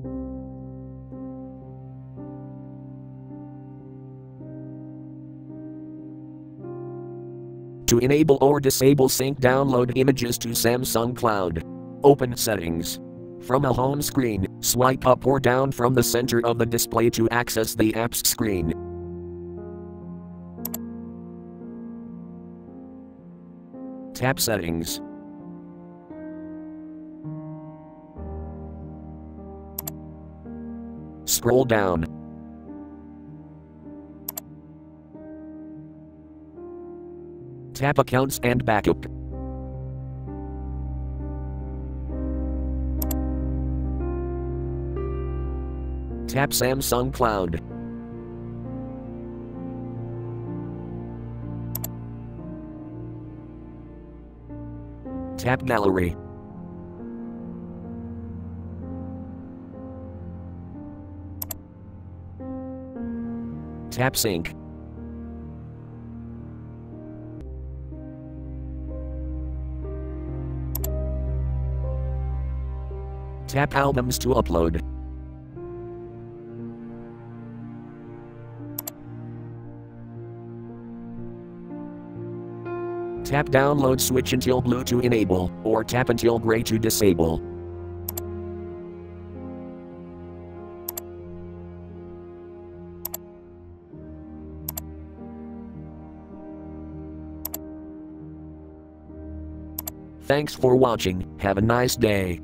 To enable or disable sync download images to Samsung Cloud. Open Settings. From a home screen, swipe up or down from the center of the display to access the apps screen. Tap Settings. Scroll down. Tap Accounts and Backup. Tap Samsung Cloud. Tap Gallery. Tap Sync. Tap Albums to upload. Tap Download switch until blue to enable, or tap until gray to disable. Thanks for watching, have a nice day.